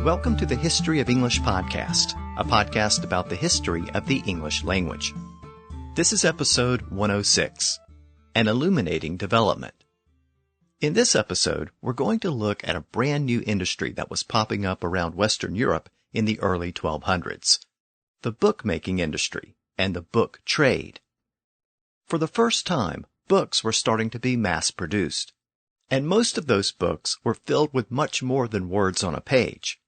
Welcome to the History of English podcast, a podcast about the history of the English language. This is episode 106, An Illuminating Development. In this episode, we're going to look at a brand new industry that was popping up around Western Europe in the early 1200s, the bookmaking industry and the book trade. For the first time, books were starting to be mass-produced, and most of those books were filled with much more than words on a page.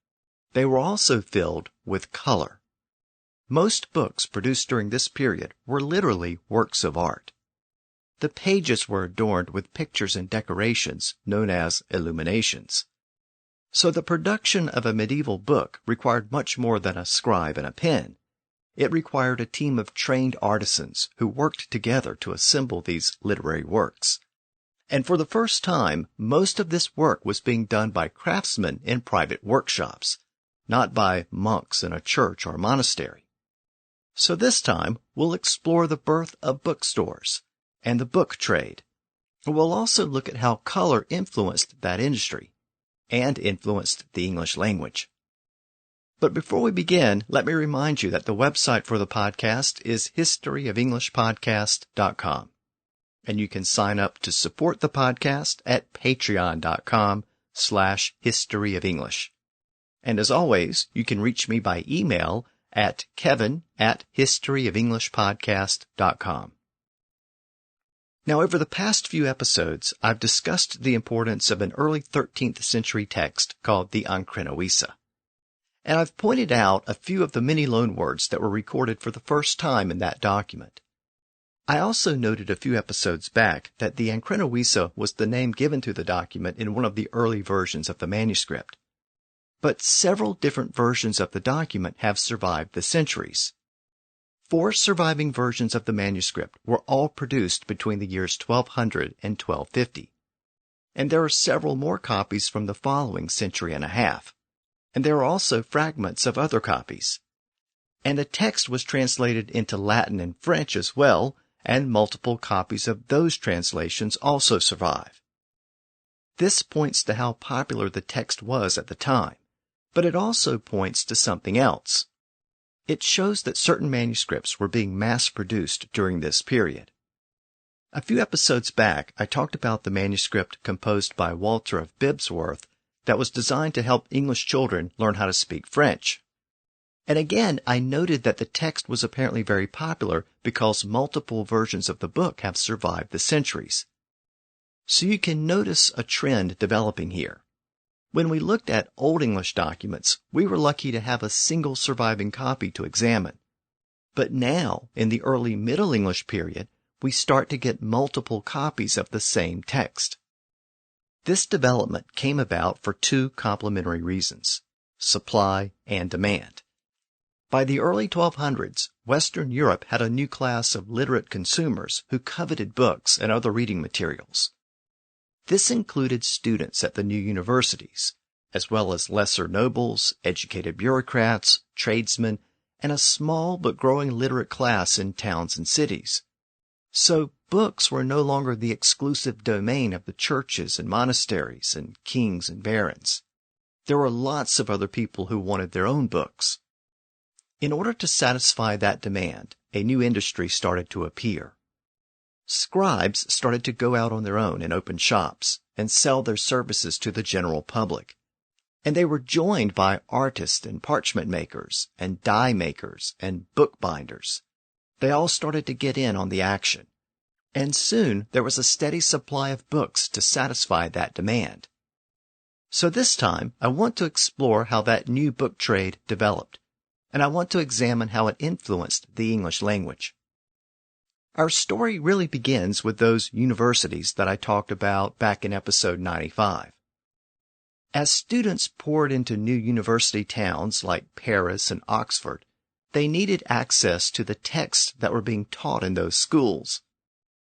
They were also filled with color. Most books produced during this period were literally works of art. The pages were adorned with pictures and decorations known as illuminations. So the production of a medieval book required much more than a scribe and a pen. It required a team of trained artisans who worked together to assemble these literary works. And for the first time, most of this work was being done by craftsmen in private workshops, not by monks in a church or monastery. So this time, we'll explore the birth of bookstores and the book trade. We'll also look at how color influenced that industry and influenced the English language. But before we begin, let me remind you that the website for the podcast is historyofenglishpodcast.com. And you can sign up to support the podcast at patreon.com/historyoфenglish. And as always, you can reach me by email at kevin@historyofenglishpodcast.com. Now, over the past few episodes, I've discussed the importance of an early 13th century text called the Ancrenoisa. And I've pointed out a few of the many loanwords that were recorded for the first time in that document. I also noted a few episodes back that the Ancrenoisa was the name given to the document in one of the early versions of the manuscript. But several different versions of the document have survived the centuries. 4 surviving versions of the manuscript were all produced between the years 1200 and 1250. And there are several more copies from the following century and a half. And there are also fragments of other copies. And a text was translated into Latin and French as well, and multiple copies of those translations also survive. This points to how popular the text was at the time. But it also points to something else. It shows that certain manuscripts were being mass-produced during this period. A few episodes back, I talked about the manuscript composed by Walter of Bibbsworth that was designed to help English children learn how to speak French. And again, I noted that the text was apparently very popular because multiple versions of the book have survived the centuries. So you can notice a trend developing here. When we looked at Old English documents, we were lucky to have a single surviving copy to examine. But now, in the early Middle English period, we start to get multiple copies of the same text. This development came about for 2 complementary reasons: supply and demand. By the early 1200s, Western Europe had a new class of literate consumers who coveted books and other reading materials. This included students at the new universities, as well as lesser nobles, educated bureaucrats, tradesmen, and a small but growing literate class in towns and cities. So books were no longer the exclusive domain of the churches and monasteries and kings and barons. There were lots of other people who wanted their own books. In order to satisfy that demand, a new industry started to appear. Scribes started to go out on their own and open shops and sell their services to the general public. And they were joined by artists and parchment makers and dye makers and bookbinders. They all started to get in on the action. And soon there was a steady supply of books to satisfy that demand. So this time I want to explore how that new book trade developed, and I want to examine how it influenced the English language. Our story really begins with those universities that I talked about back in episode 95. As students poured into new university towns like Paris and Oxford, they needed access to the texts that were being taught in those schools.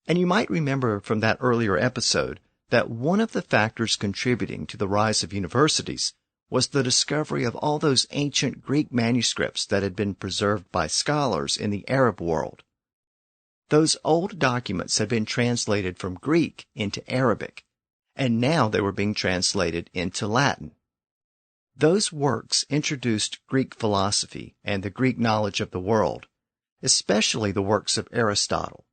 And you might remember from that earlier episode that one of the factors contributing to the rise of universities was the discovery of all those ancient Greek manuscripts that had been preserved by scholars in the Arab world. Those old documents had been translated from Greek into Arabic, and now they were being translated into Latin. Those works introduced Greek philosophy and the Greek knowledge of the world, especially the works of Aristotle.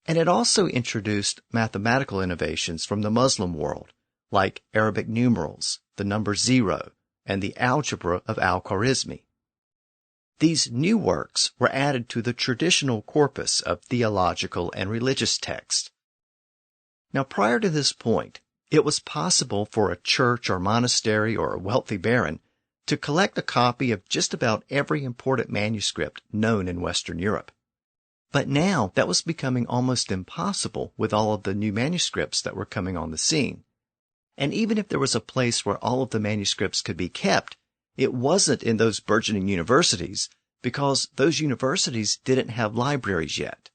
And it also introduced mathematical innovations from the Muslim world, like Arabic numerals, the number 0, and the algebra of Al-Khwarizmi. These new works were added to the traditional corpus of theological and religious texts. Now, prior to this point, it was possible for a church or monastery or a wealthy baron to collect a copy of just about every important manuscript known in Western Europe. But now that was becoming almost impossible with all of the new manuscripts that were coming on the scene. And even if there was a place where all of the manuscripts could be kept, it wasn't in those burgeoning universities, because those universities didn't have libraries yet.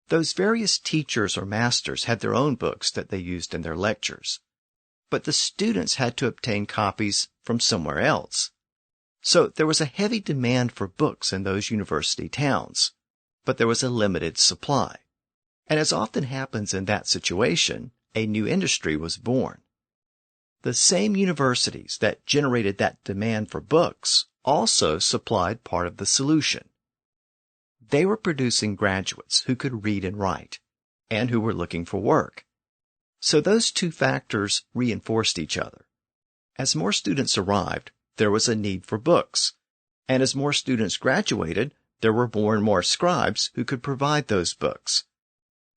Those various teachers or masters had their own books that they used in their lectures, but the students had to obtain copies from somewhere else. So there was a heavy demand for books in those university towns, but there was a limited supply. And as often happens in that situation, a new industry was born. The same universities that generated that demand for books also supplied part of the solution. They were producing graduates who could read and write, and who were looking for work. So those two factors reinforced each other. As more students arrived, there was a need for books, and as more students graduated, there were more and more scribes who could provide those books.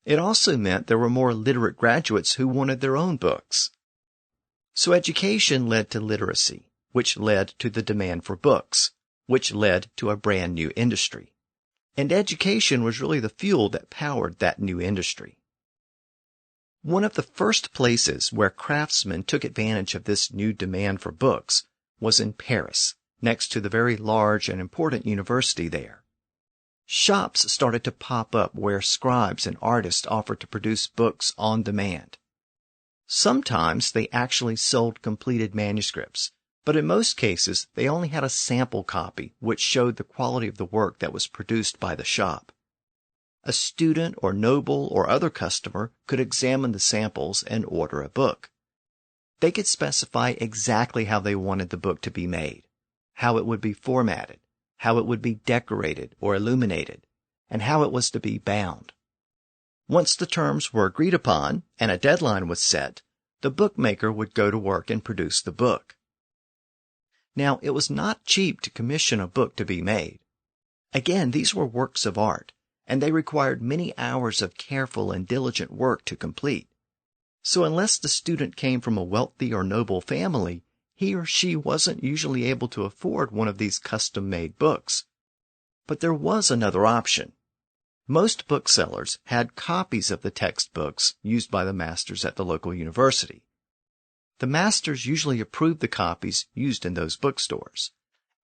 It also meant there were more literate graduates who wanted their own books. So education led to literacy, which led to the demand for books, which led to a brand new industry. And education was really the fuel that powered that new industry. One of the first places where craftsmen took advantage of this new demand for books was in Paris, next to the very large and important university there. Shops started to pop up where scribes and artists offered to produce books on demand. Sometimes they actually sold completed manuscripts, but in most cases they only had a sample copy which showed the quality of the work that was produced by the shop. A student or noble or other customer could examine the samples and order a book. They could specify exactly how they wanted the book to be made, how it would be formatted, how it would be decorated or illuminated, and how it was to be bound. Once the terms were agreed upon and a deadline was set, the bookmaker would go to work and produce the book. Now, it was not cheap to commission a book to be made. Again, these were works of art, and they required many hours of careful and diligent work to complete. So unless the student came from a wealthy or noble family, he or she wasn't usually able to afford one of these custom-made books. But there was another option. Most booksellers had copies of the textbooks used by the masters at the local university. The masters usually approved the copies used in those bookstores.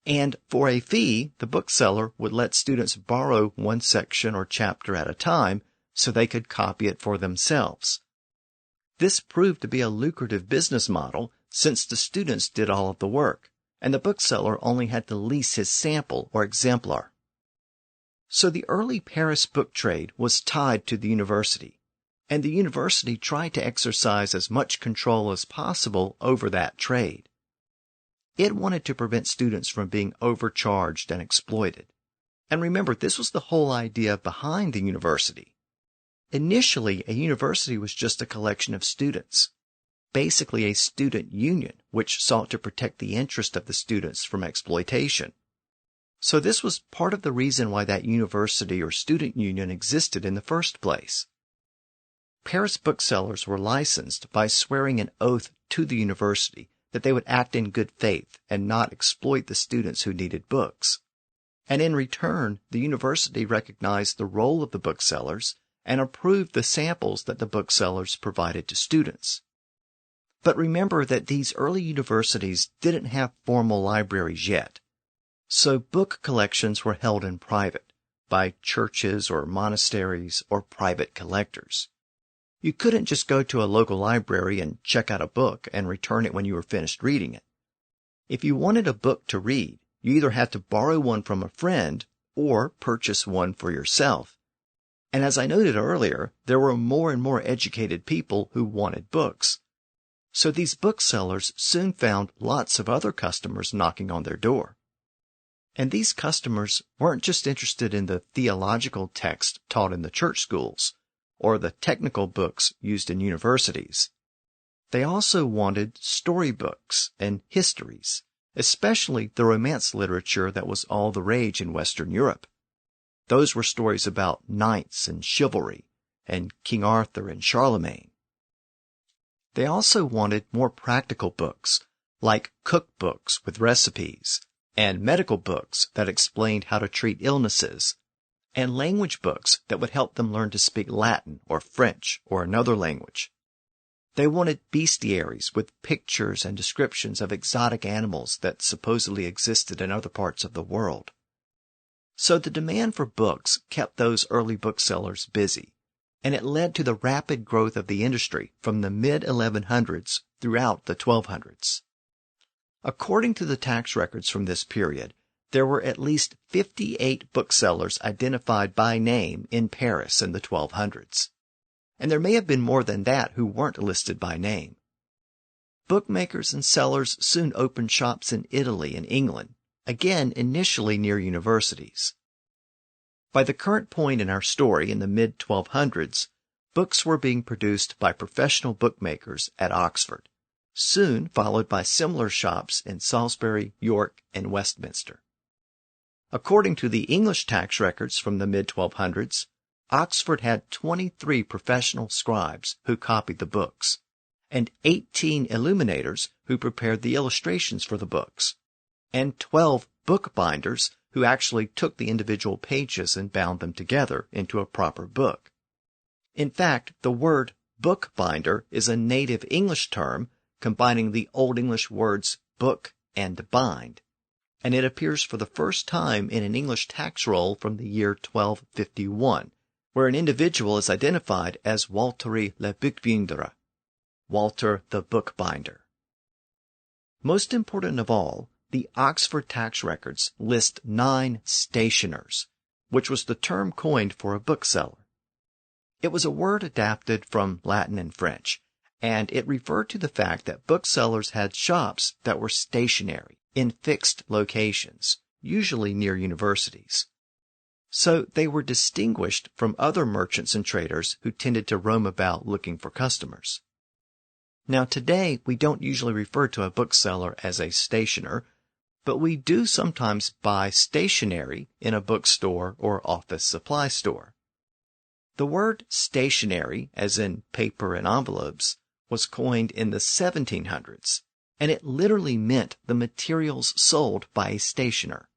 And for a fee, the bookseller would let students borrow one section or chapter at a time so they could copy it for themselves. This proved to be a lucrative business model since the students did all of the work, and the bookseller only had to lease his sample or exemplar. So the early Paris book trade was tied to the university, and the university tried to exercise as much control as possible over that trade. It wanted to prevent students from being overcharged and exploited. And remember, this was the whole idea behind the university. Initially, a university was just a collection of students, basically a student union which sought to protect the interest of the students from exploitation. So this was part of the reason why that university or student union existed in the first place. Paris booksellers were licensed by swearing an oath to the university that they would act in good faith and not exploit the students who needed books. And in return, the university recognized the role of the booksellers and approved the samples that the booksellers provided to students. But remember that these early universities didn't have formal libraries yet, so book collections were held in private by churches or monasteries or private collectors. You couldn't just go to a local library and check out a book and return it when you were finished reading it. If you wanted a book to read, you either had to borrow one from a friend or purchase one for yourself. And as I noted earlier, there were more and more educated people who wanted books. So these booksellers soon found lots of other customers knocking on their door. And these customers weren't just interested in the theological text taught in the church schools or the technical books used in universities. They also wanted storybooks and histories, especially the romance literature that was all the rage in Western Europe. Those were stories about knights and chivalry and King Arthur and Charlemagne. They also wanted more practical books, like cookbooks with recipes, and medical books that explained how to treat illnesses, and language books that would help them learn to speak Latin or French or another language. They wanted bestiaries with pictures and descriptions of exotic animals that supposedly existed in other parts of the world. So the demand for books kept those early booksellers busy, and it led to the rapid growth of the industry from the mid-1100s throughout the 1200s. According to the tax records from this period, there were at least 58 booksellers identified by name in Paris in the 1200s. And there may have been more than that who weren't listed by name. Bookmakers and sellers soon opened shops in Italy and England, again initially near universities. By the current point in our story in the mid-1200s, books were being produced by professional bookmakers at Oxford, soon followed by similar shops in Salisbury, York, and Westminster. According to the English tax records from the mid-1200s, Oxford had 23 professional scribes who copied the books, and 18 illuminators who prepared the illustrations for the books, and 12 bookbinders who actually took the individual pages and bound them together into a proper book. In fact, the word bookbinder is a native English term combining the Old English words book and bind, and it appears for the first time in an English tax roll from the year 1251, where an individual is identified as Walter le Bookbinder, Walter the Bookbinder. Most important of all, the Oxford tax records list 9 stationers, which was the term coined for a bookseller. It was a word adapted from Latin and French, and it referred to the fact that booksellers had shops that were stationary, in fixed locations, usually near universities. So they were distinguished from other merchants and traders who tended to roam about looking for customers. Now today, we don't usually refer to a bookseller as a stationer, but we do sometimes buy stationery in a bookstore or office supply store. The word stationery, as in paper and envelopes, was coined in the 1700s, and it literally meant the materials sold by a stationer.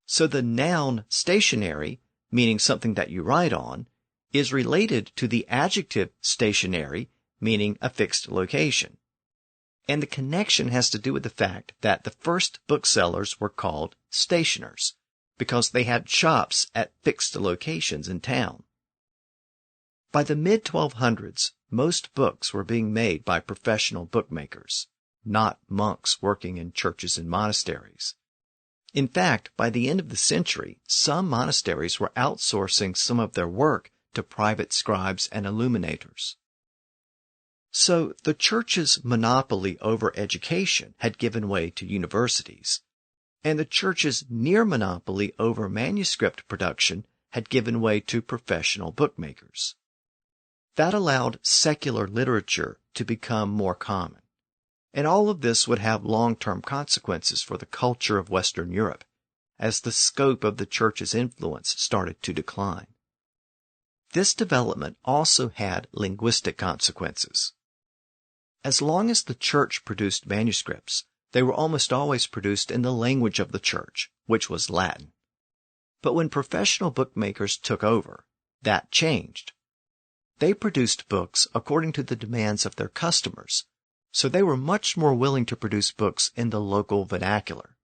So the noun stationary, meaning something that you write on, is related to the adjective stationary, meaning a fixed location. And the connection has to do with the fact that the first booksellers were called stationers, because they had shops at fixed locations in town. By the mid-1200s, most books were being made by professional bookmakers, not monks working in churches and monasteries. In fact, by the end of the century, some monasteries were outsourcing some of their work to private scribes and illuminators. So the church's monopoly over education had given way to universities, and the church's near monopoly over manuscript production had given way to professional bookmakers. That allowed secular literature to become more common. And all of this would have long-term consequences for the culture of Western Europe, as the scope of the church's influence started to decline. This development also had linguistic consequences. As long as the church produced manuscripts, they were almost always produced in the language of the church, which was Latin. But when professional bookmakers took over, that changed. They produced books according to the demands of their customers, so they were much more willing to produce books in the local vernacular.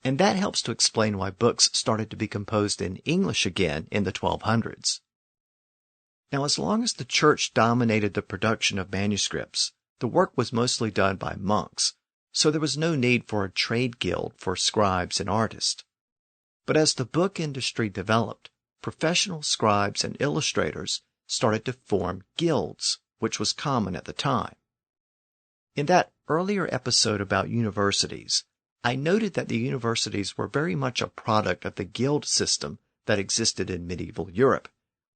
And that helps to explain why books started to be composed in English again in the 1200s. Now, as long as the church dominated the production of manuscripts, the work was mostly done by monks, so there was no need for a trade guild for scribes and artists. But as the book industry developed, professional scribes and illustrators started to form guilds, which was common at the time. In that earlier episode about universities, I noted that the universities were very much a product of the guild system that existed in medieval Europe,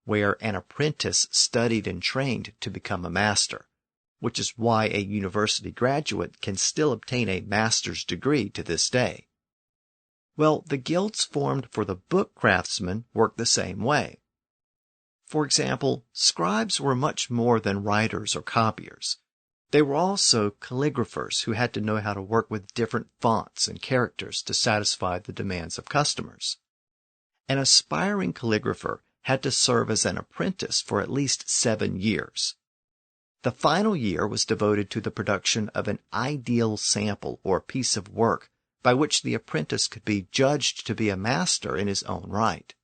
where an apprentice studied and trained to become a master, which is why a university graduate can still obtain a master's degree to this day. Well, the guilds formed for the book craftsmen worked the same way. For example, scribes were much more than writers or copiers. They were also calligraphers who had to know how to work with different fonts and characters to satisfy the demands of customers. An aspiring calligrapher had to serve as an apprentice for at least 7 years. The final year was devoted to the production of an ideal sample or piece of work by which the apprentice could be judged to be a master in his own right.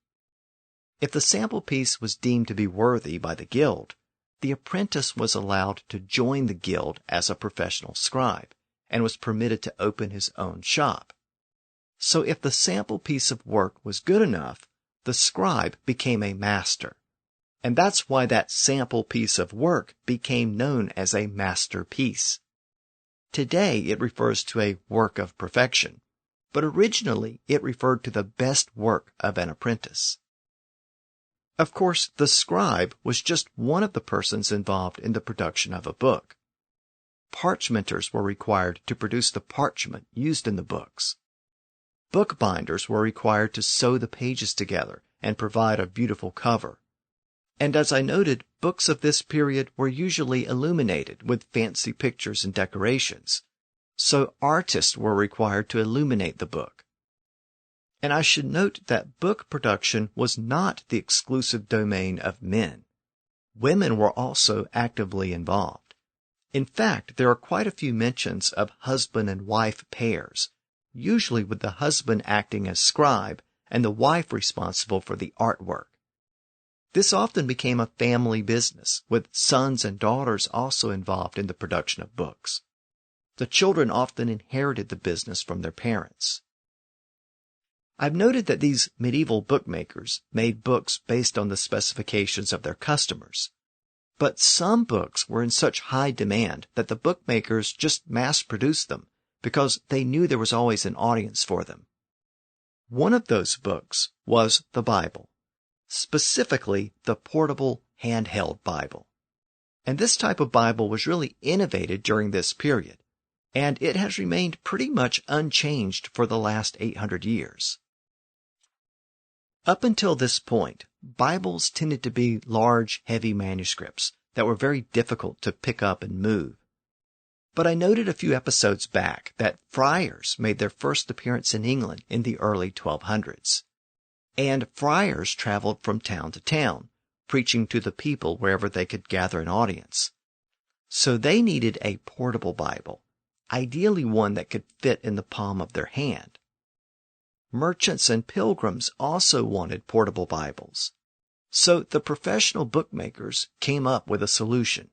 If the sample piece was deemed to be worthy by the guild, the apprentice was allowed to join the guild as a professional scribe and was permitted to open his own shop. So if the sample piece of work was good enough, the scribe became a master. And that's why that sample piece of work became known as a masterpiece. Today it refers to a work of perfection, but originally it referred to the best work of an apprentice. Of course, the scribe was just one of the persons involved in the production of a book. Parchmenters were required to produce the parchment used in the books. Bookbinders were required to sew the pages together and provide a beautiful cover. And as I noted, books of this period were usually illuminated with fancy pictures and decorations, so artists were required to illuminate the book. And I should note that book production was not the exclusive domain of men. Women were also actively involved. In fact, there are quite a few mentions of husband and wife pairs, usually with the husband acting as scribe and the wife responsible for the artwork. This often became a family business, with sons and daughters also involved in the production of books. The children often inherited the business from their parents. I've noted that these medieval bookmakers made books based on the specifications of their customers. But some books were in such high demand that the bookmakers just mass-produced them because they knew there was always an audience for them. One of those books was the Bible, specifically the portable handheld Bible. And this type of Bible was really innovated during this period, and it has remained pretty much unchanged for the last 800 years. Up until this point, Bibles tended to be large, heavy manuscripts that were very difficult to pick up and move. But I noted a few episodes back that friars made their first appearance in England in the early 1200s. And friars traveled from town to town, preaching to the people wherever they could gather an audience. So they needed a portable Bible, ideally one that could fit in the palm of their hand. Merchants and pilgrims also wanted portable Bibles. So the professional bookmakers came up with a solution.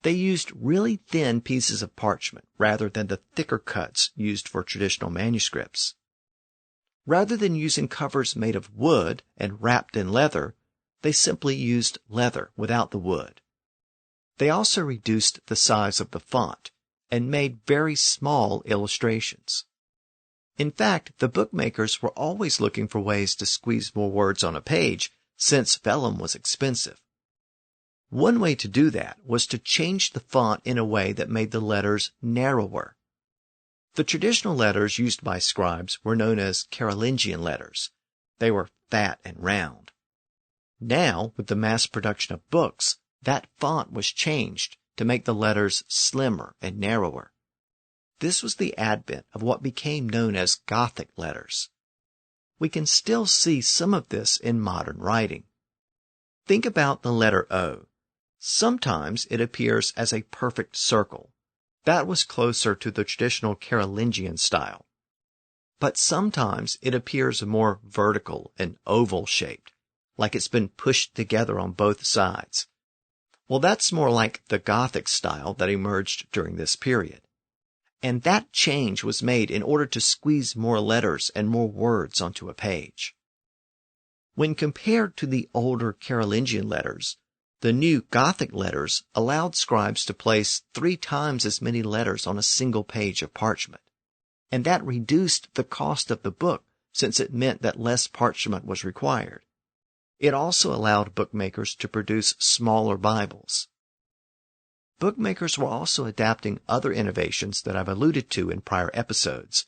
They used really thin pieces of parchment rather than the thicker cuts used for traditional manuscripts. Rather than using covers made of wood and wrapped in leather, they simply used leather without the wood. They also reduced the size of the font and made very small illustrations. In fact, the bookmakers were always looking for ways to squeeze more words on a page, since vellum was expensive. One way to do that was to change the font in a way that made the letters narrower. The traditional letters used by scribes were known as Carolingian letters. They were fat and round. Now, with the mass production of books, that font was changed to make the letters slimmer and narrower. This was the advent of what became known as Gothic letters. We can still see some of this in modern writing. Think about the letter O. Sometimes it appears as a perfect circle. That was closer to the traditional Carolingian style. But sometimes it appears more vertical and oval-shaped, like it's been pushed together on both sides. Well, that's more like the Gothic style that emerged during this period. And that change was made in order to squeeze more letters and more words onto a page. When compared to the older Carolingian letters, The new Gothic letters allowed scribes to place 3 times as many letters on a single page of parchment, and that reduced the cost of the book since it meant that less parchment was required. It also allowed bookmakers to produce smaller Bibles. Bookmakers were also adapting other innovations that I've alluded to in prior episodes,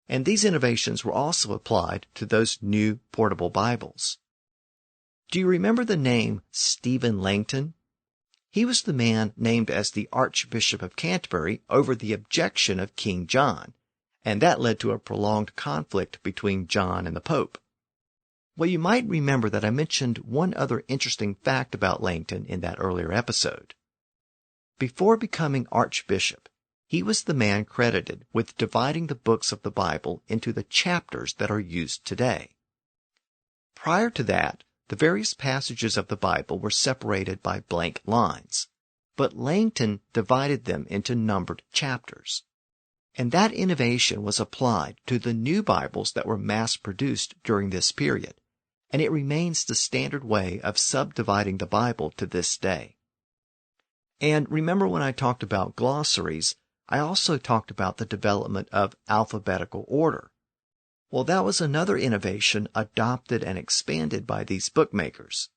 and these innovations were also applied to those new portable Bibles. Do you remember the name Stephen Langton? He was the man named as the Archbishop of Canterbury over the objection of King John, and that led to a prolonged conflict between John and the Pope. Well, you might remember that I mentioned one other interesting fact about Langton in that earlier episode. Before becoming Archbishop, he was the man credited with dividing the books of the Bible into the chapters that are used today. Prior to that, the various passages of the Bible were separated by blank lines, but Langton divided them into numbered chapters. And that innovation was applied to the new Bibles that were mass-produced during this period, and it remains the standard way of subdividing the Bible to this day. And remember when I talked about glossaries, I also talked about the development of alphabetical order. Well, that was another innovation adopted and expanded by these bookmakers.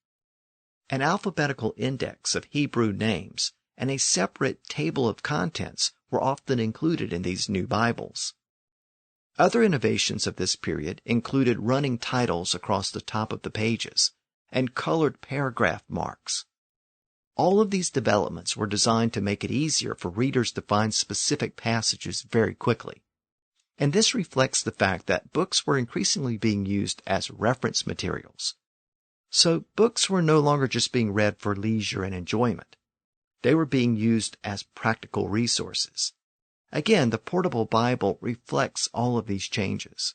An alphabetical index of Hebrew names and a separate table of contents were often included in these new Bibles. Other innovations of this period included running titles across the top of the pages and colored paragraph marks. All of these developments were designed to make it easier for readers to find specific passages very quickly. And this reflects the fact that books were increasingly being used as reference materials. So books were no longer just being read for leisure and enjoyment. They were being used as practical resources. Again, the portable Bible reflects all of these changes.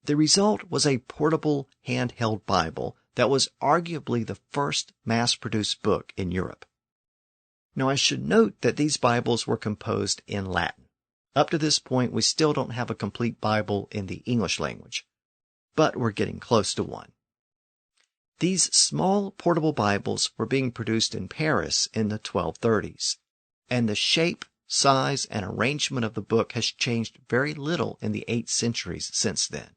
The result was a portable, handheld Bible that was arguably the first mass-produced book in Europe. Now, I should note that these Bibles were composed in Latin. Up to this point, we still don't have a complete Bible in the English language, but we're getting close to one. These small portable Bibles were being produced in Paris in the 1230s, and the shape, size, and arrangement of the book has changed very little in the 8 centuries since then.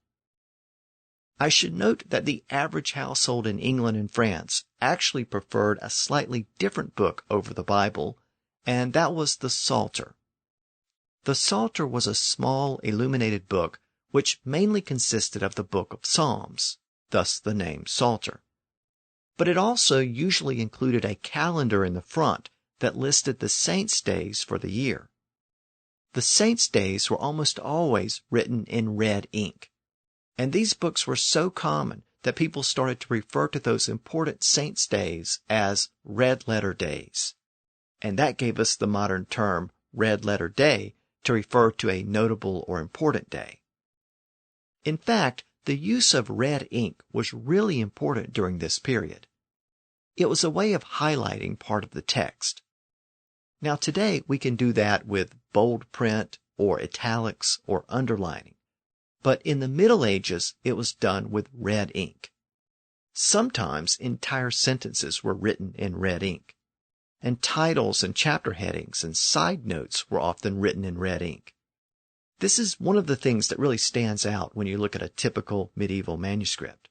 I should note that the average household in England and France actually preferred a slightly different book over the Bible, and that was the Psalter. The Psalter was a small illuminated book which mainly consisted of the book of Psalms, thus the name Psalter. But it also usually included a calendar in the front that listed the saints' days for the year. The saints' days were almost always written in red ink, and these books were so common that people started to refer to those important saints' days as red-letter days. And that gave us the modern term red-letter day to refer to a notable or important day. In fact, the use of red ink was really important during this period. It was a way of highlighting part of the text. Now today we can do that with bold print or italics or underlining, but in the Middle Ages it was done with red ink. Sometimes entire sentences were written in red ink, and titles and chapter headings and side notes were often written in red ink. This is one of the things that really stands out when you look at a typical medieval manuscript.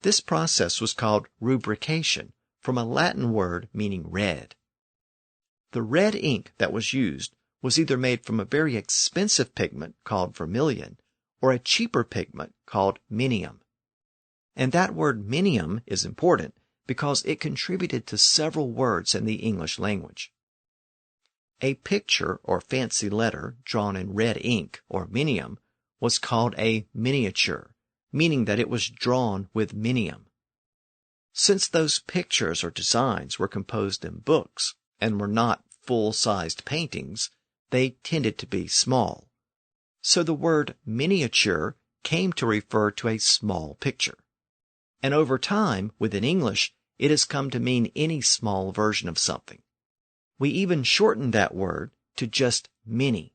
This process was called rubrication, from a Latin word meaning red. The red ink that was used was either made from a very expensive pigment called vermilion or a cheaper pigment called minium. And that word minium is important because it contributed to several words in the English language. A picture or fancy letter drawn in red ink or minium was called a miniature, meaning that it was drawn with minium. Since those pictures or designs were composed in books and were not full-sized paintings, they tended to be small. So the word miniature came to refer to a small picture. And over time, within English, it has come to mean any small version of something. We even shortened that word to just mini,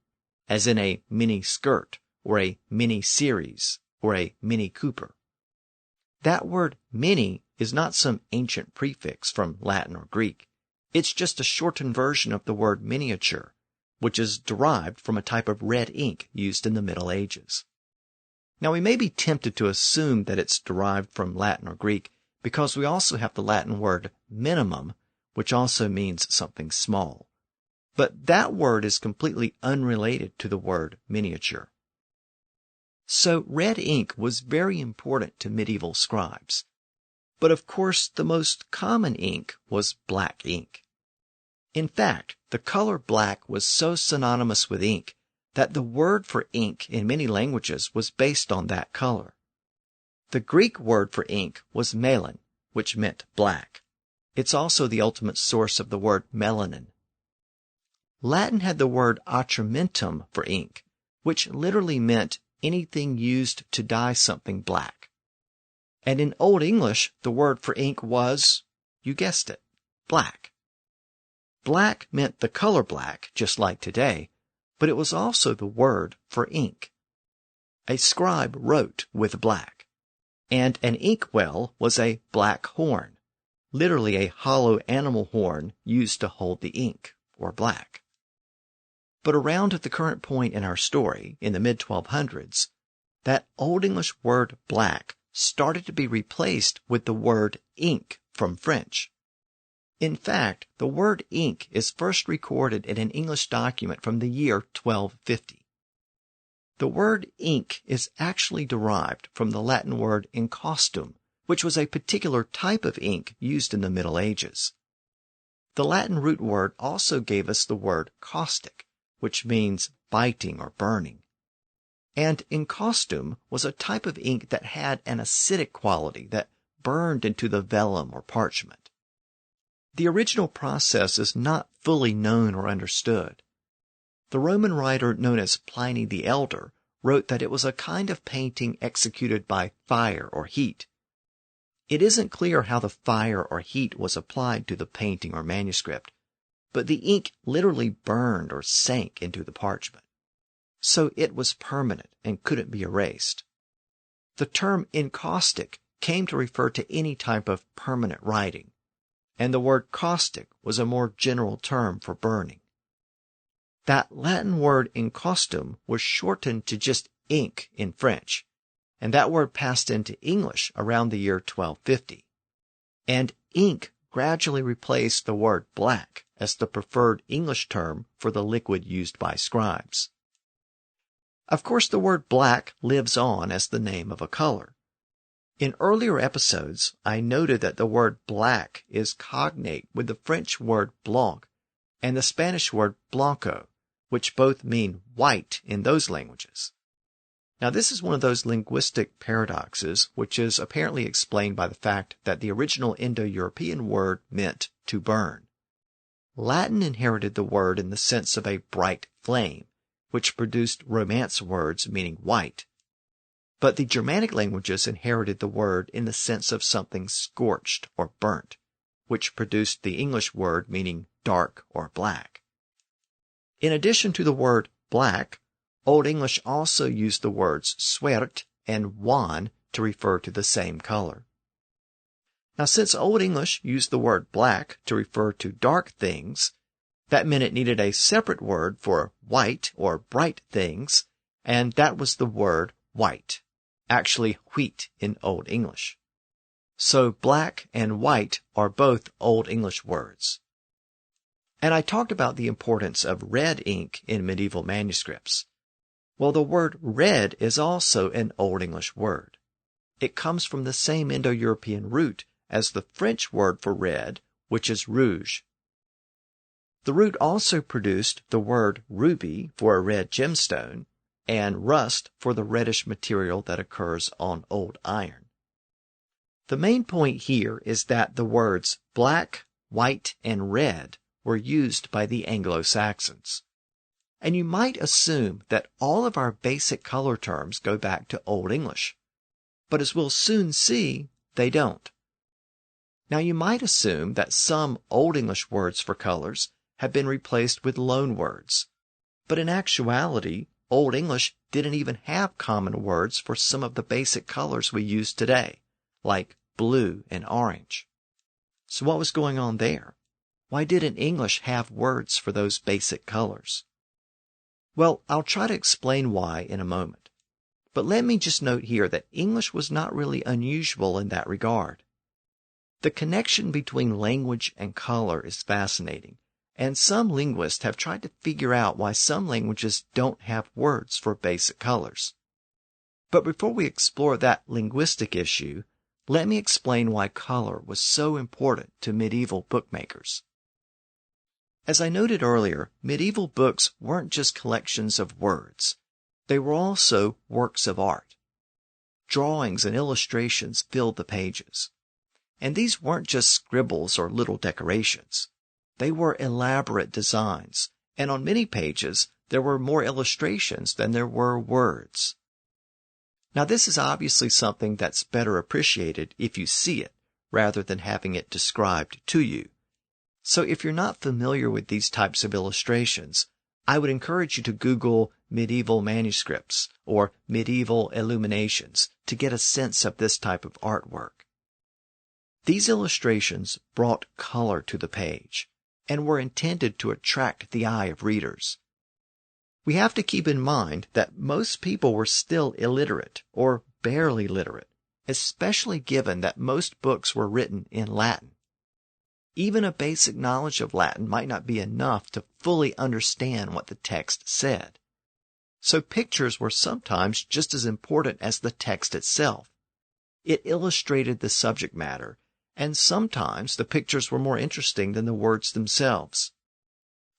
as in a mini skirt, or a mini series, or a Mini Cooper. That word many is not some ancient prefix from Latin or Greek. It's just a shortened version of the word miniature, which is derived from a type of red ink used in the Middle Ages. Now, we may be tempted to assume that it's derived from Latin or Greek because we also have the Latin word minimum, which also means something small. But that word is completely unrelated to the word miniature. So red ink was very important to medieval scribes. But of course, the most common ink was black ink. In fact, the color black was so synonymous with ink that the word for ink in many languages was based on that color. The Greek word for ink was melon, which meant black. It's also the ultimate source of the word melanin. Latin had the word atramentum for ink, which literally meant anything used to dye something black. And in Old English, the word for ink was, you guessed it, black. Black meant the color black, just like today, but it was also the word for ink. A scribe wrote with black, and an inkwell was a black horn, literally a hollow animal horn used to hold the ink, or black. But around at the current point in our story, in the mid-1200s, that Old English word black started to be replaced with the word ink from French. In fact, the word ink is first recorded in an English document from the year 1250. The word ink is actually derived from the Latin word encaustum, which was a particular type of ink used in the Middle Ages. The Latin root word also gave us the word caustic, which means biting or burning. And encaustum was a type of ink that had an acidic quality that burned into the vellum or parchment. The original process is not fully known or understood. The Roman writer known as Pliny the Elder wrote that it was a kind of painting executed by fire or heat. It isn't clear how the fire or heat was applied to the painting or manuscript, but the ink literally burned or sank into the parchment. So it was permanent and couldn't be erased. The term encaustic came to refer to any type of permanent writing, and the word caustic was a more general term for burning. That Latin word encaustum was shortened to just ink in French, and that word passed into English around the year 1250. And ink gradually replaced the word black as the preferred English term for the liquid used by scribes. Of course, the word black lives on as the name of a color. In earlier episodes, I noted that the word black is cognate with the French word blanc and the Spanish word blanco, which both mean white in those languages. Now, this is one of those linguistic paradoxes which is apparently explained by the fact that the original Indo-European word meant to burn. Latin inherited the word in the sense of a bright flame, which produced Romance words meaning white. But the Germanic languages inherited the word in the sense of something scorched or burnt, which produced the English word meaning dark or black. In addition to the word black, Old English also used the words zwart and wan to refer to the same color. Now, since Old English used the word black to refer to dark things, that meant it needed a separate word for white or bright things, and that was the word white, actually wheat in Old English. So black and white are both Old English words. And I talked about the importance of red ink in medieval manuscripts. Well, the word red is also an Old English word. It comes from the same Indo-European root as the French word for red, which is rouge. The root also produced the word ruby for a red gemstone and rust for the reddish material that occurs on old iron. The main point here is that the words black, white, and red were used by the Anglo-Saxons. And you might assume that all of our basic color terms go back to Old English. But as we'll soon see, they don't. Now you might assume that some Old English words for colors have been replaced with loan words. But in actuality, Old English didn't even have common words for some of the basic colors we use today, like blue and orange. So what was going on there? Why didn't English have words for those basic colors? Well, I'll try to explain why in a moment. But let me just note here that English was not really unusual in that regard. The connection between language and color is fascinating, and some linguists have tried to figure out why some languages don't have words for basic colors. But before we explore that linguistic issue, let me explain why color was so important to medieval bookmakers. As I noted earlier, medieval books weren't just collections of words. They were also works of art. Drawings and illustrations filled the pages. And these weren't just scribbles or little decorations. They were elaborate designs, and on many pages there were more illustrations than there were words. Now this is obviously something that's better appreciated if you see it, rather than having it described to you. So if you're not familiar with these types of illustrations, I would encourage you to Google medieval manuscripts or medieval illuminations to get a sense of this type of artwork. These illustrations brought color to the page and were intended to attract the eye of readers. We have to keep in mind that most people were still illiterate or barely literate, especially given that most books were written in Latin. Even a basic knowledge of Latin might not be enough to fully understand what the text said. So pictures were sometimes just as important as the text itself. It illustrated the subject matter, and sometimes the pictures were more interesting than the words themselves.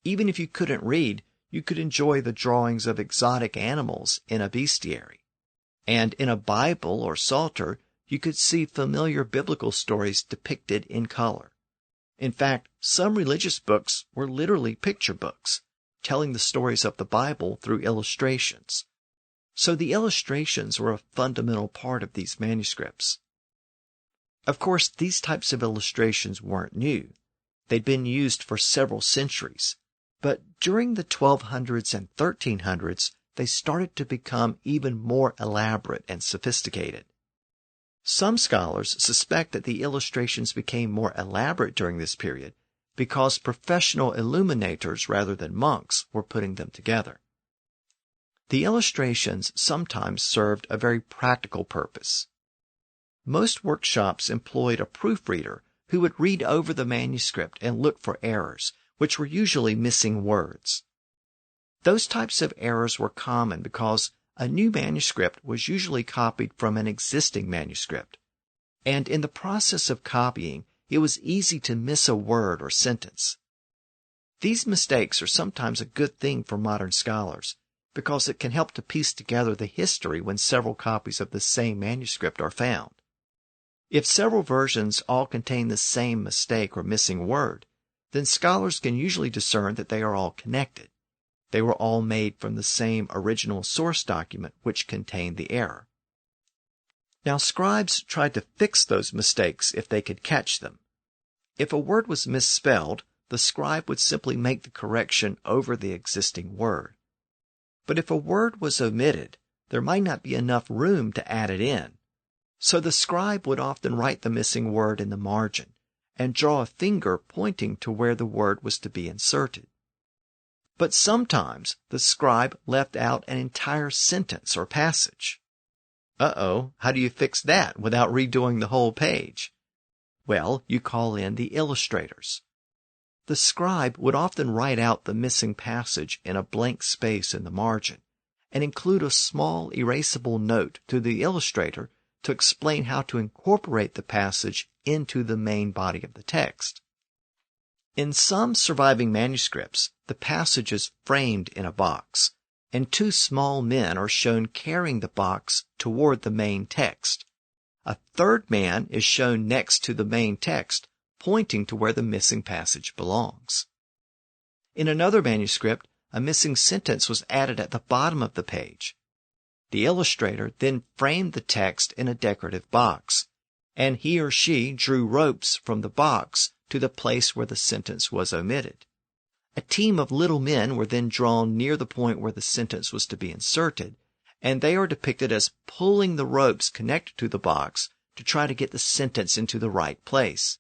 Even if you couldn't read, you could enjoy the drawings of exotic animals in a bestiary. And in a Bible or Psalter, you could see familiar biblical stories depicted in color. In fact, some religious books were literally picture books, telling the stories of the Bible through illustrations. So the illustrations were a fundamental part of these manuscripts. Of course, these types of illustrations weren't new. They'd been used for several centuries. But during the 1200s and 1300s, they started to become even more elaborate and sophisticated. Some scholars suspect that the illustrations became more elaborate during this period because professional illuminators rather than monks were putting them together. The illustrations sometimes served a very practical purpose. Most workshops employed a proofreader who would read over the manuscript and look for errors, which were usually missing words. Those types of errors were common because a new manuscript was usually copied from an existing manuscript, and in the process of copying, it was easy to miss a word or sentence. These mistakes are sometimes a good thing for modern scholars, because it can help to piece together the history when several copies of the same manuscript are found. If several versions all contain the same mistake or missing word, then scholars can usually discern that they are all connected. They were all made from the same original source document which contained the error. Now, scribes tried to fix those mistakes if they could catch them. If a word was misspelled, the scribe would simply make the correction over the existing word. But if a word was omitted, there might not be enough room to add it in. So the scribe would often write the missing word in the margin and draw a finger pointing to where the word was to be inserted. But sometimes the scribe left out an entire sentence or passage. How do you fix that without redoing the whole page? Well, you call in the illustrators. The scribe would often write out the missing passage in a blank space in the margin and include a small erasable note to the illustrator to explain how to incorporate the passage into the main body of the text. In some surviving manuscripts, the passage is framed in a box, and two small men are shown carrying the box toward the main text. A third man is shown next to the main text, pointing to where the missing passage belongs. In another manuscript, a missing sentence was added at the bottom of the page. The illustrator then framed the text in a decorative box, and he or she drew ropes from the box to the place where the sentence was omitted. A team of little men were then drawn near the point where the sentence was to be inserted, and they are depicted as pulling the ropes connected to the box to try to get the sentence into the right place.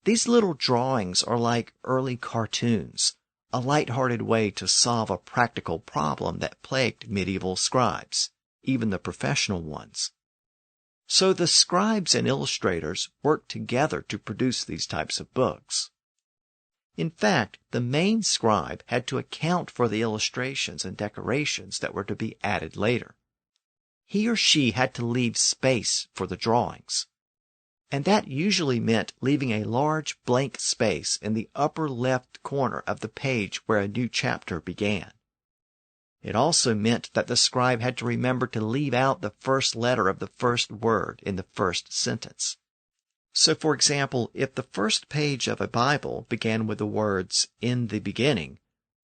These little drawings are like early cartoons, a light-hearted way to solve a practical problem that plagued medieval scribes, even the professional ones. So the scribes and illustrators worked together to produce these types of books. In fact, the main scribe had to account for the illustrations and decorations that were to be added later. He or she had to leave space for the drawings. And that usually meant leaving a large blank space in the upper left corner of the page where a new chapter began. It also meant that the scribe had to remember to leave out the first letter of the first word in the first sentence. So, for example, if the first page of a Bible began with the words, "in the beginning,"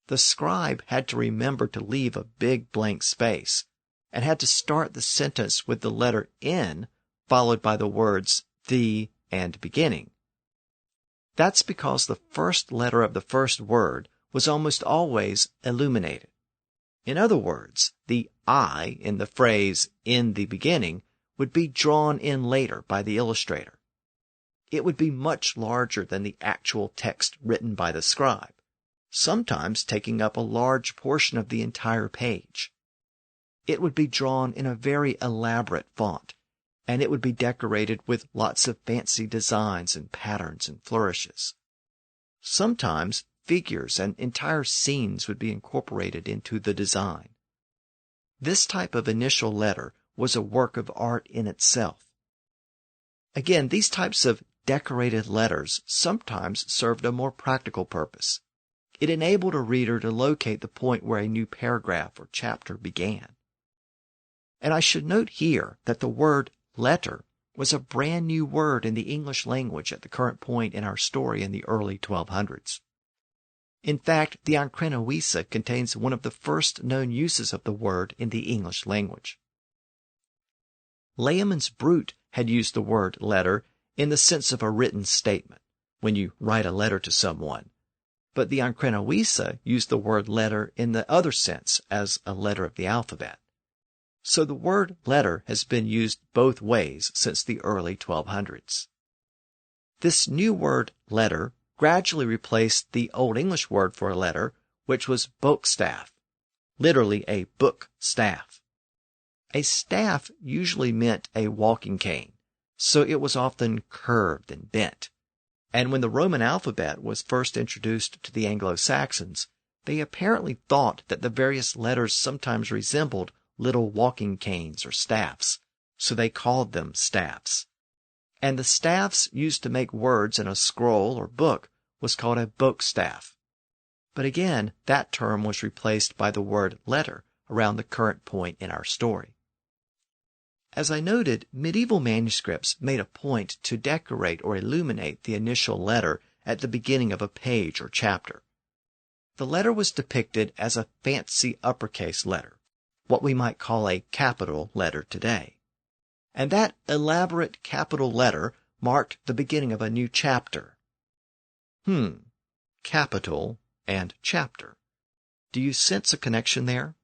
the scribe had to remember to leave a big blank space, and had to start the sentence with the letter N, followed by the words "the" and "beginning." That's because the first letter of the first word was almost always illuminated. In other words, the I in the phrase "in the beginning" would be drawn in later by the illustrator. It would be much larger than the actual text written by the scribe, sometimes taking up a large portion of the entire page. It would be drawn in a very elaborate font, and it would be decorated with lots of fancy designs and patterns and flourishes. Sometimes figures and entire scenes would be incorporated into the design. This type of initial letter was a work of art in itself. Again, these types of decorated letters sometimes served a more practical purpose. It enabled a reader to locate the point where a new paragraph or chapter began. And I should note here that the word letter was a brand new word in the English language at the current point in our story in the early 1200s. In fact, the Ancrenoisa contains one of the first known uses of the word in the English language. Layman's Brute had used the word letter in the sense of a written statement, when you write a letter to someone, but the Ancrenoisa used the word letter in the other sense as a letter of the alphabet. So the word letter has been used both ways since the early 1200s. This new word letter gradually replaced the Old English word for a letter, which was bokestaff, literally a book staff. A staff usually meant a walking cane, so it was often curved and bent. And when the Roman alphabet was first introduced to the Anglo-Saxons, they apparently thought that the various letters sometimes resembled little walking canes or staffs, so they called them staffs. And the staffs used to make words in a scroll or book was called a bokestaff. But again, that term was replaced by the word letter around the current point in our story. As I noted, medieval manuscripts made a point to decorate or illuminate the initial letter at the beginning of a page or chapter. The letter was depicted as a fancy uppercase letter, what we might call a capital letter today. And that elaborate capital letter marked the beginning of a new chapter. Capital and chapter. Do you sense a connection there?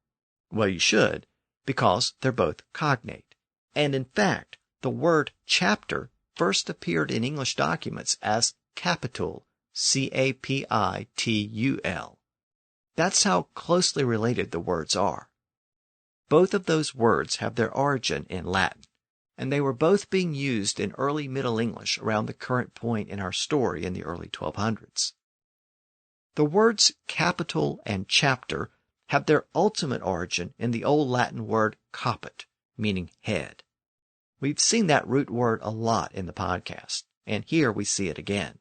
Well, you should, because they're both cognate. And in fact, the word chapter first appeared in English documents as capitul, capitul. That's how closely related the words are. Both of those words have their origin in Latin, and they were both being used in early Middle English around the current point in our story in the early 1200s. The words capital and chapter have their ultimate origin in the Old Latin word caput, meaning head. We've seen that root word a lot in the podcast, and here we see it again.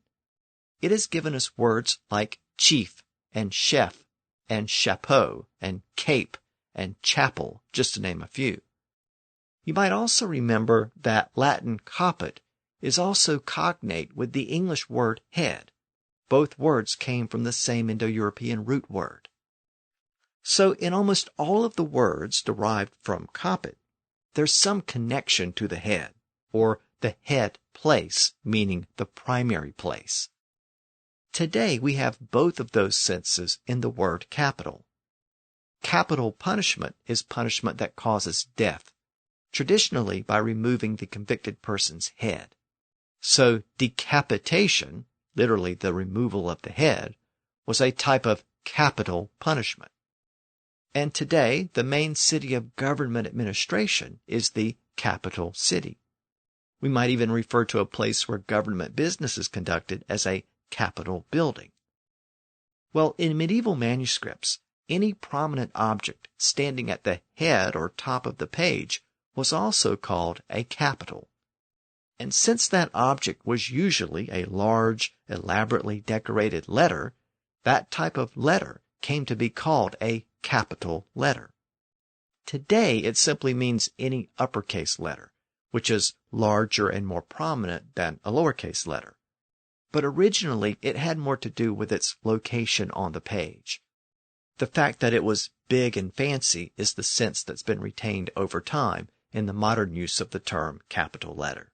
It has given us words like chief and chef and chapeau and cape and chapel, just to name a few. You might also remember that Latin caput is also cognate with the English word head. Both words came from the same Indo-European root word. So in almost all of the words derived from caput, there's some connection to the head, or the head place, meaning the primary place. Today we have both of those senses in the word capital. Capital punishment is punishment that causes death, traditionally by removing the convicted person's head. So decapitation, literally the removal of the head, was a type of capital punishment. And today, the main city of government administration is the capital city. We might even refer to a place where government business is conducted as a capital building. Well, in medieval manuscripts, any prominent object standing at the head or top of the page was also called a capital. And since that object was usually a large, elaborately decorated letter, that type of letter came to be called a capital letter. Today, it simply means any uppercase letter, which is larger and more prominent than a lowercase letter. But originally, it had more to do with its location on the page. The fact that it was big and fancy is the sense that's been retained over time in the modern use of the term capital letter.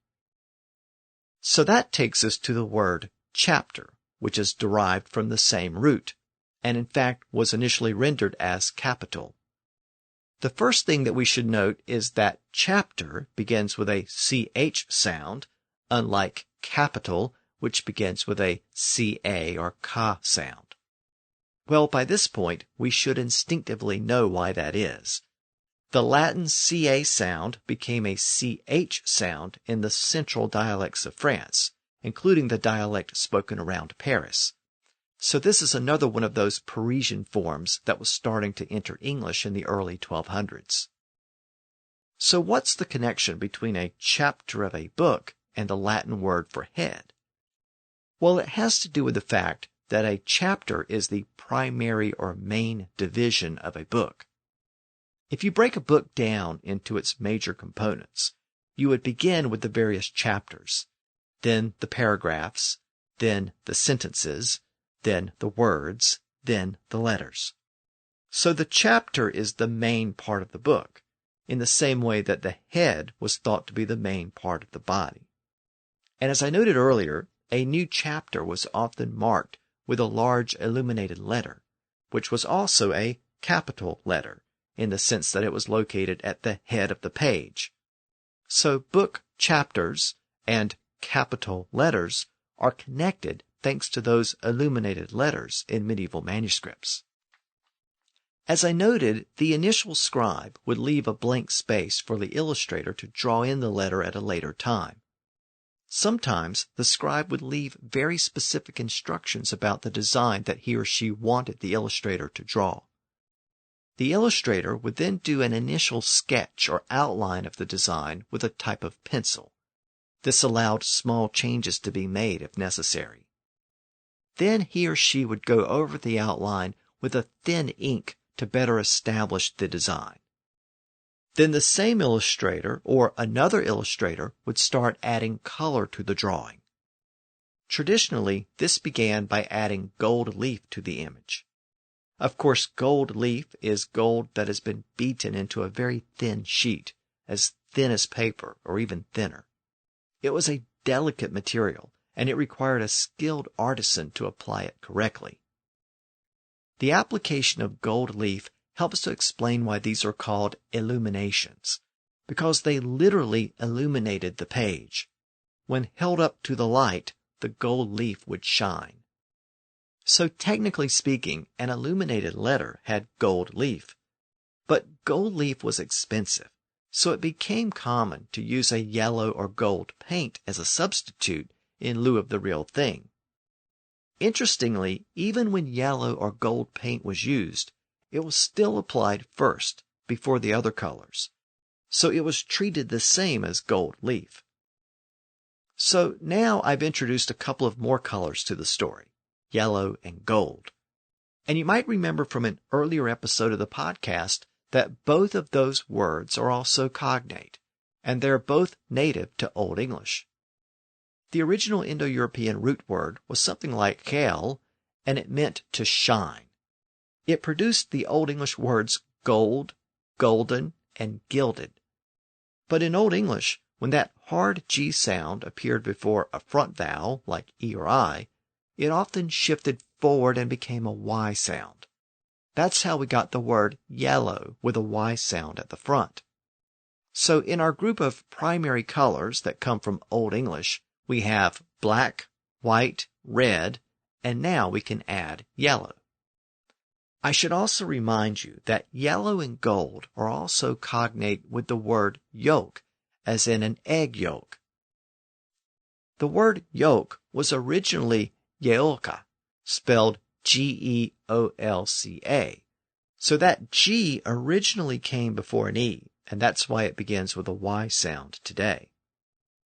So that takes us to the word chapter, which is derived from the same root, and in fact was initially rendered as capital. The first thing that we should note is that chapter begins with a CH sound, unlike capital, which begins with a CA or Ka sound. Well, by this point, we should instinctively know why that is. The Latin CA sound became a CH sound in the central dialects of France, including the dialect spoken around Paris. So this is another one of those Parisian forms that was starting to enter English in the early 1200s. So what's the connection between a chapter of a book and the Latin word for head? Well, it has to do with the fact that a chapter is the primary or main division of a book. If you break a book down into its major components, you would begin with the various chapters, then the paragraphs, then the sentences, then the words, then the letters. So the chapter is the main part of the book, in the same way that the head was thought to be the main part of the body. And as I noted earlier, a new chapter was often marked with a large illuminated letter, which was also a capital letter, in the sense that it was located at the head of the page. So book chapters and capital letters are connected thanks to those illuminated letters in medieval manuscripts. As I noted, the initial scribe would leave a blank space for the illustrator to draw in the letter at a later time. Sometimes the scribe would leave very specific instructions about the design that he or she wanted the illustrator to draw. The illustrator would then do an initial sketch or outline of the design with a type of pencil. This allowed small changes to be made if necessary. Then he or she would go over the outline with a thin ink to better establish the design. Then the same illustrator or another illustrator would start adding color to the drawing. Traditionally, this began by adding gold leaf to the image. Of course, gold leaf is gold that has been beaten into a very thin sheet, as thin as paper or even thinner. It was a delicate material, and it required a skilled artisan to apply it correctly. The application of gold leaf helps to explain why these are called illuminations, because they literally illuminated the page. When held up to the light, the gold leaf would shine. So technically speaking, an illuminated letter had gold leaf. But gold leaf was expensive, so it became common to use a yellow or gold paint as a substitute in lieu of the real thing. Interestingly, even when yellow or gold paint was used, it was still applied first, before the other colors. So it was treated the same as gold leaf. So now I've introduced a couple of more colors to the story, yellow and gold. And you might remember from an earlier episode of the podcast that both of those words are also cognate, and they're both native to Old English. The original Indo-European root word was something like kel, and it meant to shine. It produced the Old English words gold, golden, and gilded. But in Old English, when that hard G sound appeared before a front vowel, like E or I, it often shifted forward and became a Y sound. That's how we got the word yellow with a Y sound at the front. So in our group of primary colors that come from Old English, we have black, white, red, and now we can add yellow. I should also remind you that yellow and gold are also cognate with the word yolk, as in an egg yolk. The word yolk was originally yeolka, spelled Geolca. So that G originally came before an E, and that's why it begins with a Y sound today.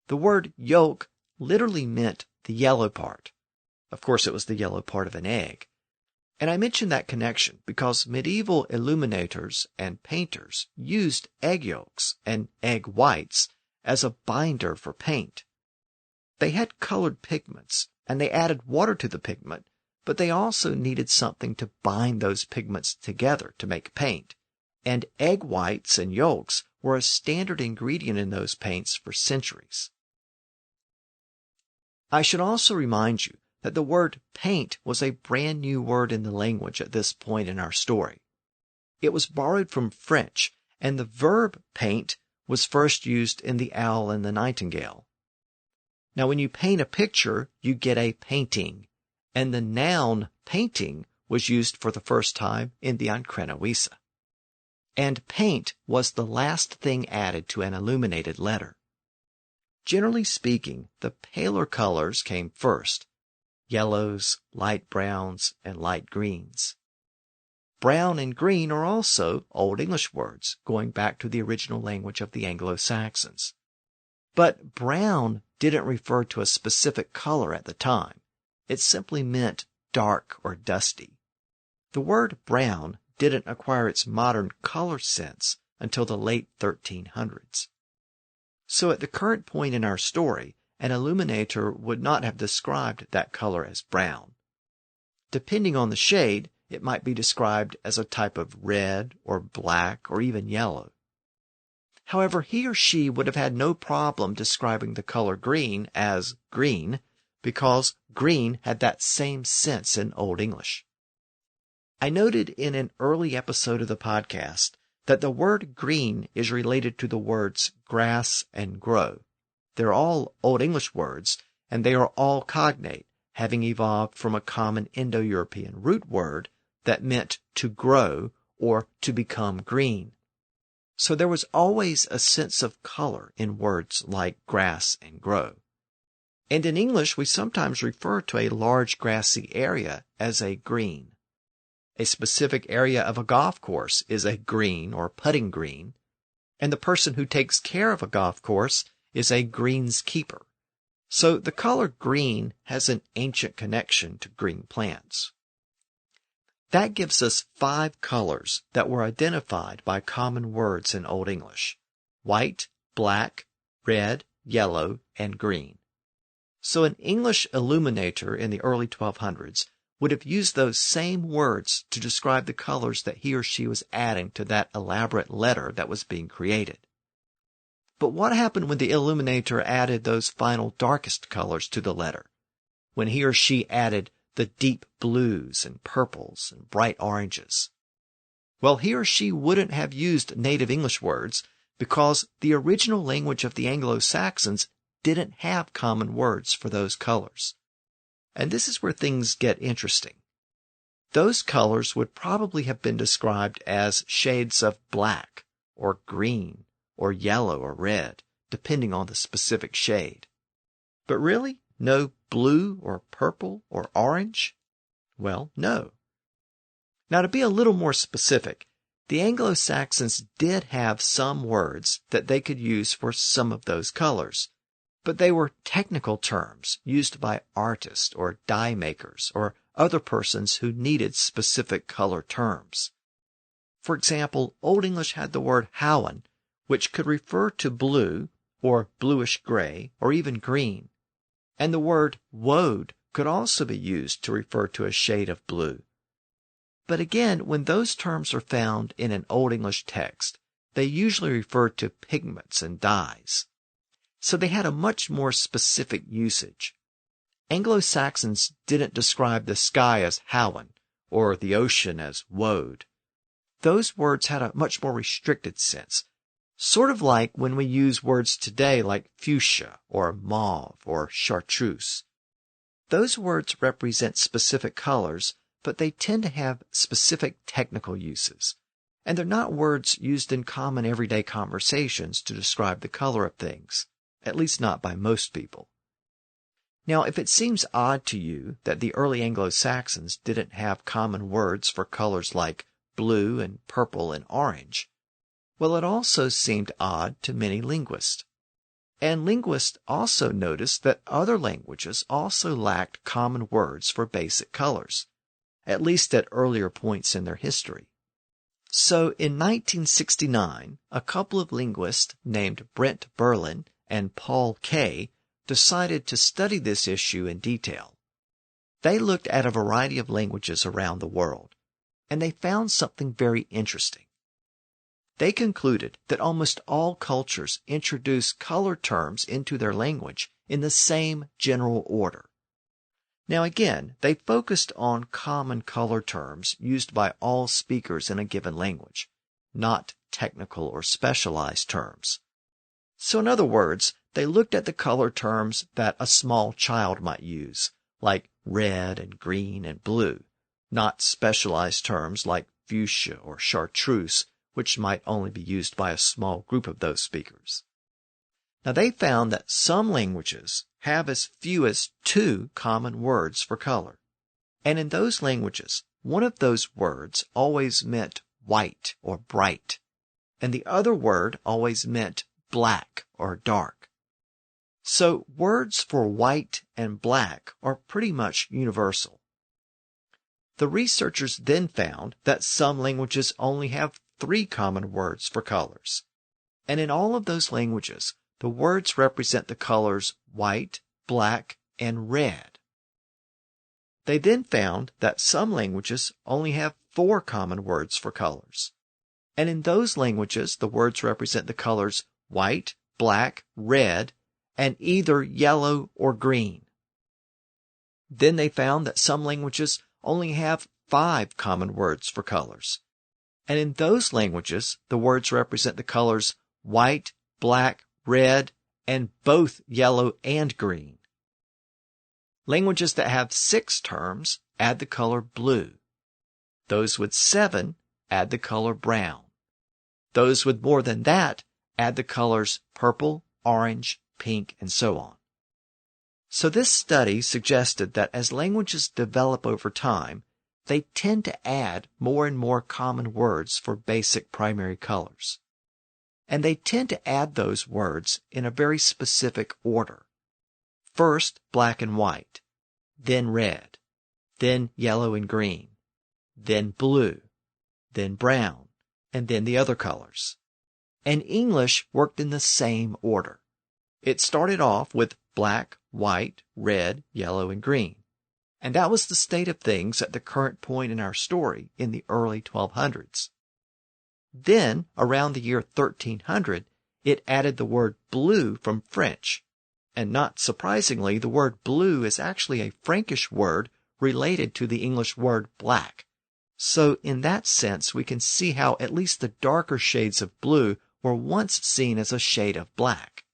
The word yolk literally meant the yellow part. Of course, it was the yellow part of an egg. And I mention that connection because medieval illuminators and painters used egg yolks and egg whites as a binder for paint. They had colored pigments, and they added water to the pigment, but they also needed something to bind those pigments together to make paint. And egg whites and yolks were a standard ingredient in those paints for centuries. I should also remind you that the word paint was a brand new word in the language at this point in our story. It was borrowed from French, and the verb paint was first used in The Owl and the Nightingale. Now, when you paint a picture, you get a painting, and the noun painting was used for the first time in the Ancrenoisa. And paint was the last thing added to an illuminated letter. Generally speaking, the paler colors came first: yellows, light browns, and light greens. Brown and green are also Old English words, going back to the original language of the Anglo-Saxons. But brown didn't refer to a specific color at the time. It simply meant dark or dusty. The word brown didn't acquire its modern color sense until the late 1300s. So at the current point in our story, an illuminator would not have described that color as brown. Depending on the shade, it might be described as a type of red or black or even yellow. However, he or she would have had no problem describing the color green as green because green had that same sense in Old English. I noted in an early episode of the podcast that the word green is related to the words grass and grow. They're all Old English words, and they are all cognate, having evolved from a common Indo-European root word that meant to grow or to become green. So there was always a sense of color in words like grass and grow. And in English, we sometimes refer to a large grassy area as a green. A specific area of a golf course is a green or putting green, and the person who takes care of a golf course is a greenskeeper. So the color green has an ancient connection to green plants. That gives us 5 colors that were identified by common words in Old English: white, black, red, yellow, and green. So an English illuminator in the early 1200s would have used those same words to describe the colors that he or she was adding to that elaborate letter that was being created. But what happened when the illuminator added those final darkest colors to the letter? When he or she added the deep blues and purples and bright oranges? Well, he or she wouldn't have used native English words because the original language of the Anglo-Saxons didn't have common words for those colors. And this is where things get interesting. Those colors would probably have been described as shades of black or green or yellow or red, depending on the specific shade. But really, no blue or purple or orange? Well, no. Now, to be a little more specific, the Anglo-Saxons did have some words that they could use for some of those colors, but they were technical terms used by artists or dye makers or other persons who needed specific color terms. For example, Old English had the word howen, which could refer to blue or bluish gray or even green, and the word woad could also be used to refer to a shade of blue. But again, when those terms are found in an Old English text, they usually refer to pigments and dyes. So they had a much more specific usage. Anglo-Saxons didn't describe the sky as howen or the ocean as woad. Those words had a much more restricted sense. Sort of like when we use words today like fuchsia or mauve or chartreuse. Those words represent specific colors, but they tend to have specific technical uses. And they're not words used in common everyday conversations to describe the color of things, at least not by most people. Now, if it seems odd to you that the early Anglo-Saxons didn't have common words for colors like blue and purple and orange, well, it also seemed odd to many linguists. And linguists also noticed that other languages also lacked common words for basic colors, at least at earlier points in their history. So in 1969, a couple of linguists named Brent Berlin and Paul Kay decided to study this issue in detail. They looked at a variety of languages around the world, and they found something very interesting. They concluded that almost all cultures introduce color terms into their language in the same general order. Now again, they focused on common color terms used by all speakers in a given language, not technical or specialized terms. So in other words, they looked at the color terms that a small child might use, like red and green and blue, not specialized terms like fuchsia or chartreuse, which might only be used by a small group of those speakers. Now they found that some languages have as few as 2 common words for color. And in those languages, one of those words always meant white or bright, and the other word always meant black or dark. So words for white and black are pretty much universal. The researchers then found that some languages only have 3 common words for colors. And in all of those languages, the words represent the colors white, black, and red. They then found that some languages only have 4 common words for colors. And in those languages, the words represent the colors white, black, red, and either yellow or green. Then they found that some languages only have 5 common words for colors. And in those languages, the words represent the colors white, black, red, and both yellow and green. Languages that have 6 terms add the color blue. Those with 7 add the color brown. Those with more than that add the colors purple, orange, pink, and so on. So this study suggested that as languages develop over time, they tend to add more and more common words for basic primary colors. And they tend to add those words in a very specific order. First, black and white, then red, then yellow and green, then blue, then brown, and then the other colors. And English worked in the same order. It started off with black, white, red, yellow, and green. And that was the state of things at the current point in our story in the early 1200s. Then, around the year 1300, it added the word blue from French. And not surprisingly, the word blue is actually a Frankish word related to the English word black. So in that sense, we can see how at least the darker shades of blue were once seen as a shade of black.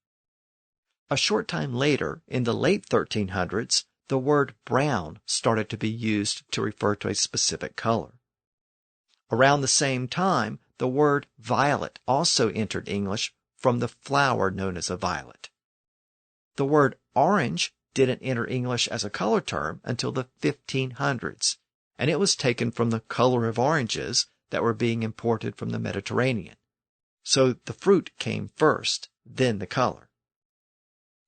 A short time later, in the late 1300s, the word brown started to be used to refer to a specific color. Around the same time, the word violet also entered English from the flower known as a violet. The word orange didn't enter English as a color term until the 1500s, and it was taken from the color of oranges that were being imported from the Mediterranean. So the fruit came first, then the color.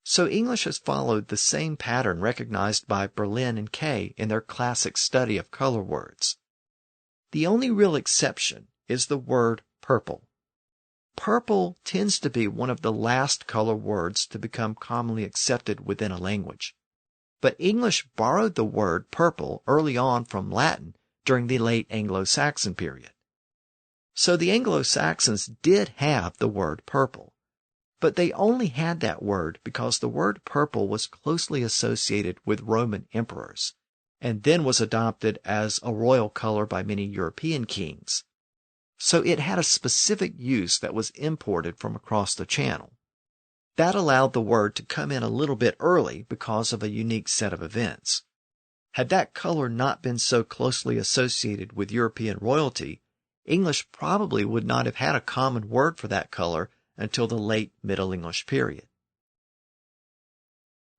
So English has followed the same pattern recognized by Berlin and Kay in their classic study of color words. The only real exception is the word purple. Purple tends to be one of the last color words to become commonly accepted within a language. But English borrowed the word purple early on from Latin during the late Anglo-Saxon period. So the Anglo-Saxons did have the word purple, but they only had that word because the word purple was closely associated with Roman emperors, and then was adopted as a royal color by many European kings. so it had a specific use that was imported from across the channel. That allowed the word to come in a little bit early because of a unique set of events. Had that color not been so closely associated with European royalty, English probably would not have had a common word for that color until the late Middle English period.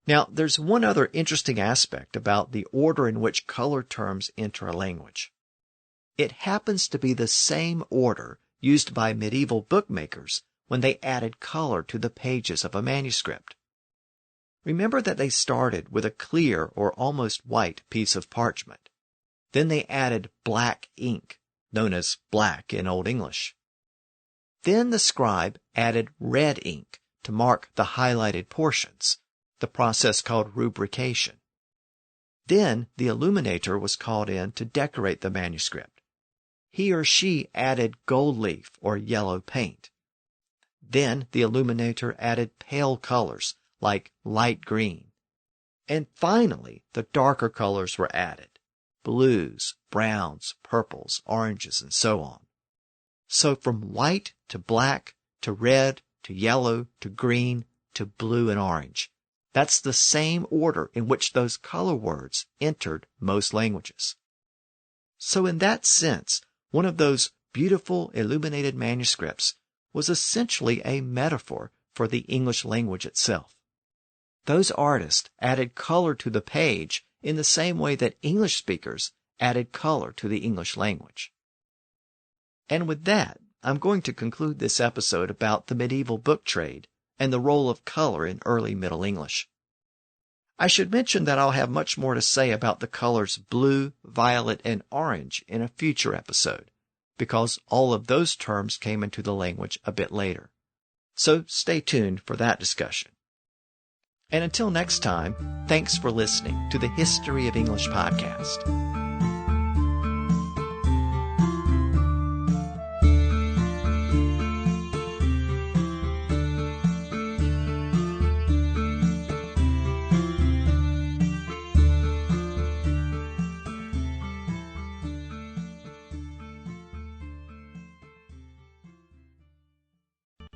Now, there's one other interesting aspect about the order in which color terms enter a language. It happens to be the same order used by medieval bookmakers when they added color to the pages of a manuscript. Remember that they started with a clear or almost white piece of parchment. Then they added black ink, known as black in Old English. Then the scribe added red ink to mark the highlighted portions, the process called rubrication. Then the illuminator was called in to decorate the manuscript. He or she added gold leaf or yellow paint. Then the illuminator added pale colors like light green. And finally, the darker colors were added: blues, browns, purples, oranges, and so on. So from white to black to red to yellow to green to blue and orange. That's the same order in which those color words entered most languages. So in that sense, one of those beautiful illuminated manuscripts was essentially a metaphor for the English language itself. Those artists added color to the page in the same way that English speakers added color to the English language. And with that, I'm going to conclude this episode about the medieval book trade and the role of color in early Middle English. I should mention that I'll have much more to say about the colors blue, violet, and orange in a future episode, because all of those terms came into the language a bit later. So stay tuned for that discussion. And until next time, thanks for listening to the History of English podcast.